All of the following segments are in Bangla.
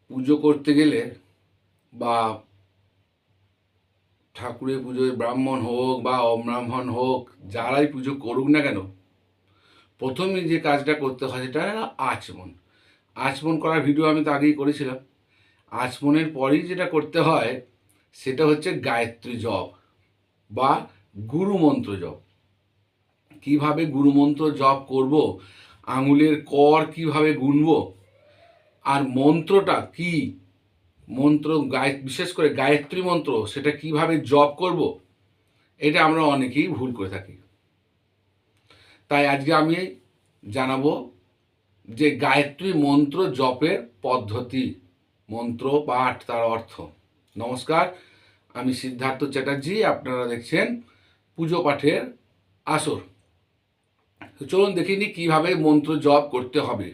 পুজো করতে গেলে বা ঠাকুরের পুজোয় ব্রাহ্মণ হোক বা অব্রাহ্মণ হোক, যারাই পুজো করুক না কেন, প্রথমে যে কাজটা করতে হয় সেটা আচমন। আচমন করার ভিডিও আমি তো আগেই করেছিলাম। আচমনের পরেই যেটা করতে হয় সেটা হচ্ছে গায়ত্রী জপ বা গুরুমন্ত্র জপ। কিভাবে গুরুমন্ত্র জপ করব, আঙুলের কর কিভাবে গুনব, আর মন্ত্রটা কি, মন্ত্র বিশেষ করে গায়ত্রী মন্ত্র সেটা কিভাবে জপ করব, এটা আমরা অনেকেই ভুল করে থাকি। তাই আজকে আমি জানাবো যে গায়ত্রী মন্ত্র জপের পদ্ধতি, মন্ত্র পাঠ, তার অর্থ। নমস্কার, আমি সিদ্ধার্থ চ্যাটার্জি, আপনারা দেখছেন পুজো পাঠের আসর। তো চলুন দেখিনি কিভাবে মন্ত্র জপ করতে হবে।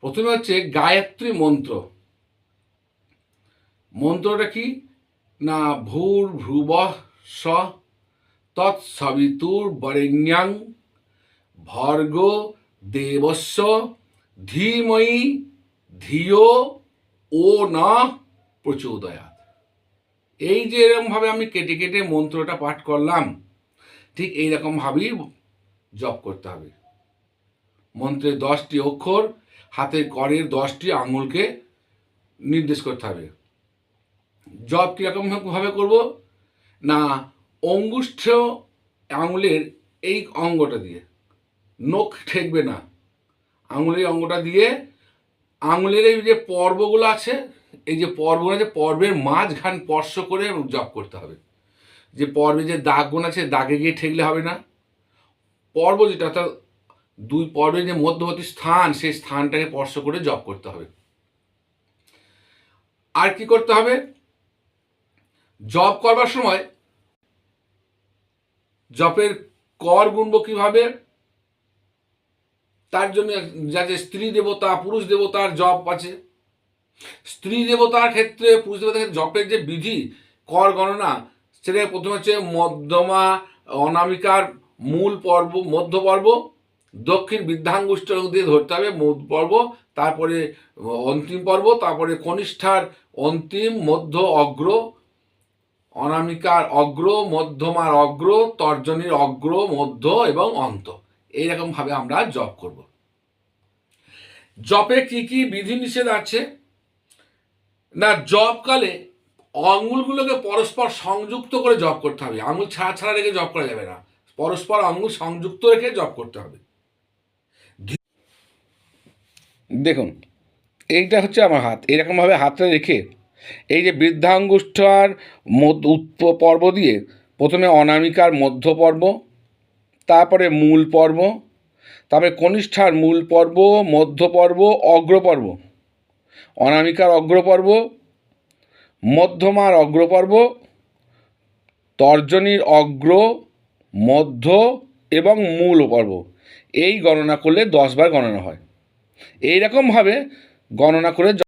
প্রথমে হচ্ছে গায়ত্রী মন্ত্র। মন্ত্রটা কি না, ভূর ভ্রুবঃ স তৎসবিতুর বরেণ্যং ভর্গো দেবস্য ধীমহি ধিয়ো ও না প্রচোদয়াৎ। এই যে এরকমভাবে আমি কেটে কেটে মন্ত্রটা পাঠ করলাম, ঠিক এইরকমভাবেই জপ করতে হবে। মন্ত্রের 10টি অক্ষর হাতের করের 10টি আঙুলকে নির্দেশ করতে হবে। জপ কীরকমভাবে করব না, অঙ্গুষ্ঠ আঙুলের এই অঙ্গটা দিয়ে, নখ ঠেকবে না, আঙুলের অঙ্গটা দিয়ে আঙুলের এই যে পর্বগুলো আছে, এই যে পর্বগুলো আছে, পর্বের মাঝখান স্পর্শ করে জপ করতে হবে। যে পর্বে যে দাগগুলো আছে, দাগে গিয়ে ঠেকলে হবে না। পর্ব যেটা, অর্থাৎ দুই পর্বের যে মধ্যবর্তী স্থান, সেই স্থানটাকে স্পর্শ করে জপ করতে হবে। আর কি করতে হবে, জপ করবার সময় জপের কর গুনব কিভাবে, তার জন্য যাতে স্ত্রী দেবতা পুরুষ দেবতার জপ আছে। স্ত্রী দেবতার ক্ষেত্রে, পুরুষ দেবতার ক্ষেত্রে জপের যে বিধি, কর গণনা, সেটা প্রথমে হচ্ছে মধ্যমা অনামিকার মূল পর্ব, মধ্য পর্ব, দক্ষিণ বৃদ্ধাঙ্গুষ্ঠ দিয়ে ধরতে হবে মূল পর্ব, তারপরে অন্তিম পর্ব, তারপরে কনিষ্ঠার অন্তিম, মধ্য, অগ্র, অনামিকার অগ্র, মধ্যমার অগ্র, তর্জনীর অগ্র, মধ্য এবং অন্ত। এইরকমভাবে আমরা জপ করব। জপে কি কি বিধিনিষেধ আছে না, জপকালে আঙুলগুলোকে পরস্পর সংযুক্ত করে জপ করতে হবে। আঙুল ছাড়া ছাড়া রেখে জপ করা যাবে না, পরস্পর আঙুল সংযুক্ত রেখে জপ করতে হবে। দেখুন, এইটা হচ্ছে আমার হাত, এরকমভাবে হাতটা রেখে এই যে বৃদ্ধাঙ্গুষ্ঠার পর্ব দিয়ে প্রথমে অনামিকার মধ্য পর্ব, তারপরে মূল পর্ব, তারপরে কনিষ্ঠার মূল পর্ব, মধ্য পর্ব, অগ্রপর্ব, অনামিকার অগ্রপর্ব, মধ্যমার অগ্রপর্ব, তর্জনীর অগ্র, মধ্য এবং মূল পর্ব। এই গণনা করলে 10 বার গণনা হয়। এইরকমভাবে গণনা করে